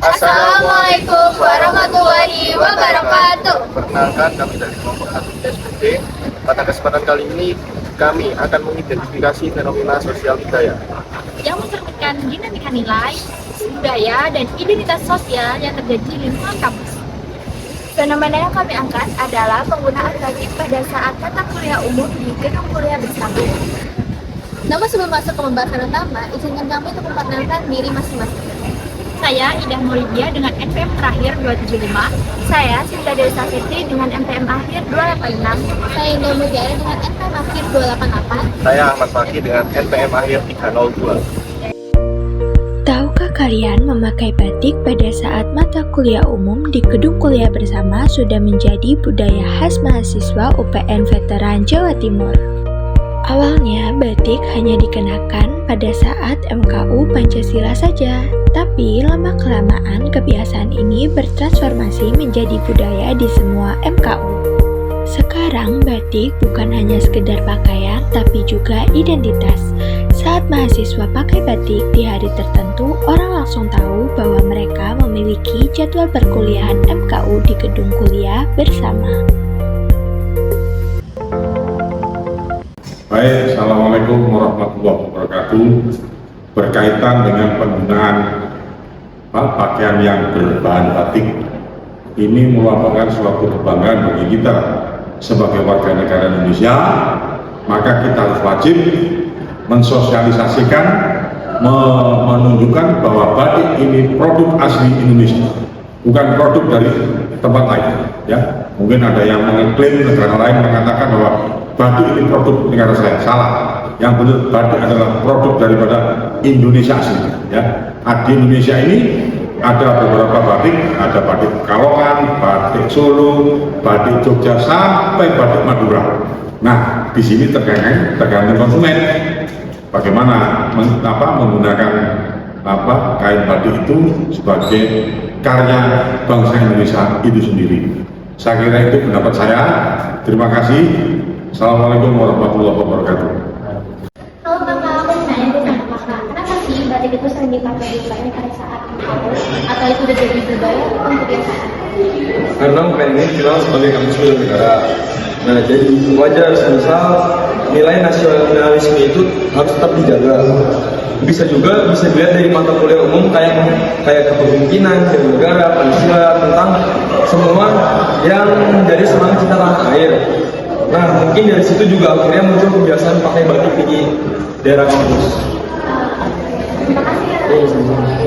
Assalamualaikum warahmatullahi wabarakatuh. Perkenalkan, kami dari kelompok 1 SPB. Pada kesempatan kali ini kami akan mengidentifikasi fenomena sosial budaya Yang mencerminkan dinamika nilai, budaya, dan identitas sosial yang terjadi di lingkungan kampus. Fenomena yang kami angkat adalah penggunaan batik pada saat mata kuliah umum di gedung kuliah bersama. Namun sebelum masuk ke pembahasan utama, izinkan kami untuk memperkenalkan diri masing-masing. Saya Ida Maulidia dengan NPM terakhir 275. Saya Sinta Dewi Safitri dengan NPM akhir 286. Saya Indah Mujaya dengan NPM akhir 288. Saya Ahmad Fakih dengan NPM akhir 302. Tahukah kalian memakai batik pada saat mata kuliah umum di gedung kuliah bersama sudah menjadi budaya khas mahasiswa UPN Veteran Jawa Timur? Awalnya batik hanya dikenakan pada saat MKU Pancasila saja, tapi lama-kelamaan kebiasaan ini bertransformasi menjadi budaya di semua MKU. Sekarang batik bukan hanya sekedar pakaian, tapi juga identitas. Saat mahasiswa pakai batik di hari tertentu, orang langsung tahu bahwa mereka memiliki jadwal perkuliahan MKU di gedung kuliah bersama. Baik, Assalamualaikum warahmatullahi wabarakatuh. Berkaitan dengan penggunaan pakaian yang berbahan batik, ini merupakan suatu kebanggaan bagi kita sebagai warga negara Indonesia. Maka kita harus wajib mensosialisasikan, menunjukkan bahwa batik ini produk asli Indonesia, bukan produk dari tempat lain. Ya, mungkin ada yang mengklaim negara lain mengatakan bahwa batik ini produk negara saya. Salah. Yang benar, batik adalah produk daripada Indonesia asli. Ya, di Indonesia ini ada beberapa batik, ada batik Pekalongan, batik Solo, batik Jogja, sampai batik Madura. Nah, di sini tergantung konsumen bagaimana menggunakan kain batik itu sebagai karya bangsa Indonesia itu sendiri. Saya kira itu pendapat saya. Terima kasih. Assalamualaikum warahmatullahi wabarakatuh. Halo kakak, aku nanya sama kakak, kenapa sih batik itu sering dipakai pada saat kampus? Atau itu udah jadi budaya atau kebiasaan? Karena UPN ini dikenal sebagai kampus bela negara. Nah, jadi wajar misal nilai nasionalisme itu harus tetap dijaga. Bisa dilihat dari mata kuliah umum kayak kepemimpinan, bela negara, Pancasila, tentang semua yang menjadi semangat cinta tanah air. Nah, mungkin dari situ juga akhirnya muncul kebiasaan pakai batik di daerah kampus. Terima kasih ya.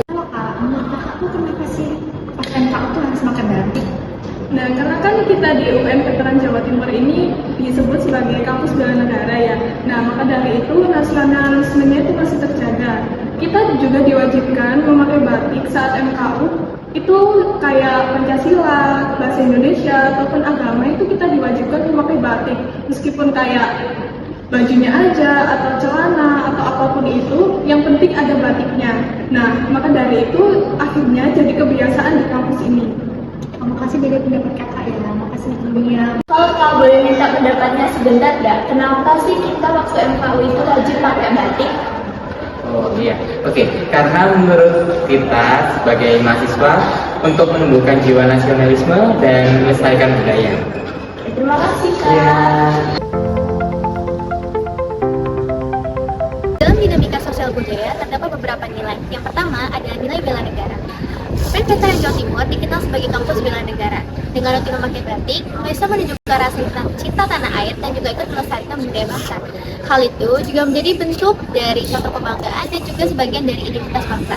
Halo Kak, menurut Kakak kenapa sih pakaian Kak tuh harus pakai batik? Nah, karena kan kita di UPN Veteran Jawa Timur ini disebut sebagai kampus bela negara ya. Nah, maka dari itu nasionalismenya itu masih terjaga. Kita juga diwajibkan memakai batik saat MKU. Itu kayak Pancasila, bahasa Indonesia, ataupun agama itu kita diwajibkan memakai batik. Meskipun kayak bajunya aja, atau celana, atau apapun itu, yang penting ada batiknya. Nah, maka dari itu akhirnya jadi kebiasaan di kampus ini. Terima kasih dari pendapat kakak ya, makasih sebelumnya. Kalau kak boleh minta pendapatnya sebentar nggak? Kenapa sih kita waktu MKU itu wajib pakai batik? Oh iya, oke. Karena menurut kita sebagai mahasiswa untuk menumbuhkan jiwa nasionalisme dan melestarikan budaya. Terima kasih kak. Ya. Dalam dinamika sosial budaya terdapat beberapa nilai. Yang pertama adalah nilai bela negara. UPN Veteran Jawa Timur dikenal sebagai kampus bela negara. Dengan rutin memakai batik, bisa menunjukkan rasa cinta tanah air dan juga ikut melestarikan budaya bangsa. Hal itu juga menjadi bentuk dari suatu kebanggaan dan juga sebagian dari identitas bangsa.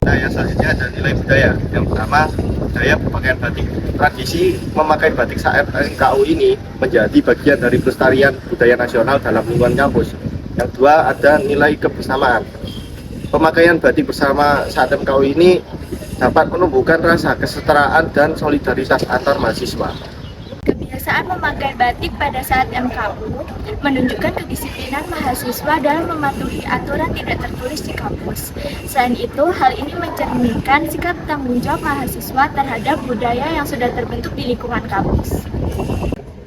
Nah, yang selanjutnya ada nilai budaya. Yang pertama, budaya berpakaian batik. Tradisi memakai batik saat MKU ini menjadi bagian dari pelestarian budaya nasional dalam lingkungan kampus. Yang kedua, ada nilai kebersamaan. Pemakaian batik bersama saat MKU ini dapat menumbuhkan rasa kesetaraan dan solidaritas antar mahasiswa. Kebiasaan memakai batik pada saat MKU menunjukkan kedisiplinan mahasiswa dalam mematuhi aturan tidak tertulis di kampus. Selain itu, hal ini mencerminkan sikap tanggung jawab mahasiswa terhadap budaya yang sudah terbentuk di lingkungan kampus.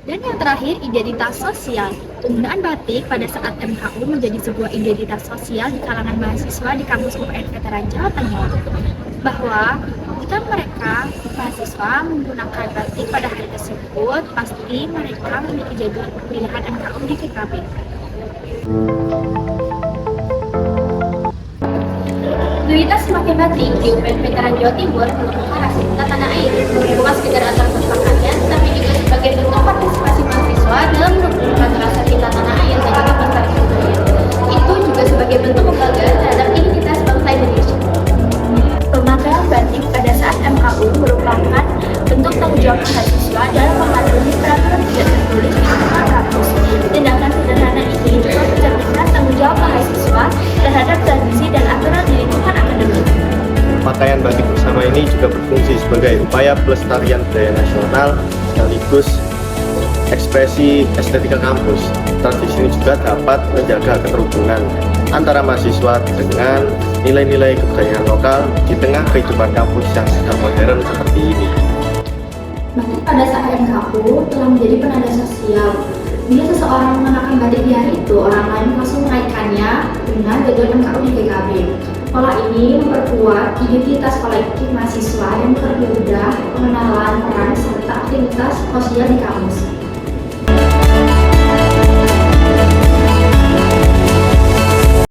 Dan yang terakhir, identitas sosial. Penggunaan batik pada saat MKU menjadi sebuah identitas sosial di kalangan mahasiswa di kampus UPN Veteran Jawa Timur. bahwa jika mereka mahasiswa menggunakan batik pada hari tersebut, pasti mereka memiliki jadwal pemilihan MKU di GKB. Aktivitas memakai batik di UPN Veteran Jawa Timur merupakan hasil kita tanah air, bukan sekedar acara kesepakatan, tapi juga sebagai bentuk partisipasi mahasiswa dalam menumbuhkan rasa cinta tanah air dan juga pintar budaya. Itu juga sebagai bentuk pembanggaan terhadap identitas bangsa Indonesia. Pemakaian batik pada saat MKU merupakan bentuk tanggung jawab mahasiswa dalam mematuhi peraturan tidak tertulis di lingkungan kampus. Tindakan sederhana ini juga mencerminkan tanggung jawab mahasiswa terhadap tradisi dan aturan di lingkungan akademik. Pakaian batik bersama ini juga berfungsi sebagai upaya pelestarian budaya nasional sekaligus ekspresi estetika kampus. Tradisi ini juga dapat menjaga keterhubungan antara mahasiswa dengan nilai-nilai kebudayaan lokal di tengah kehidupan kampus yang sedang modern seperti ini. Batik pada saat MKU telah menjadi penanda sosial. Bila seseorang mengenakan batik di hari itu, orang lain langsung mengaitkannya dengan jadwal MKU di GKB. Pola ini memperkuat identitas kolektif mahasiswa dan mempermudah pengenalan peran serta aktivitas sosial di kampus.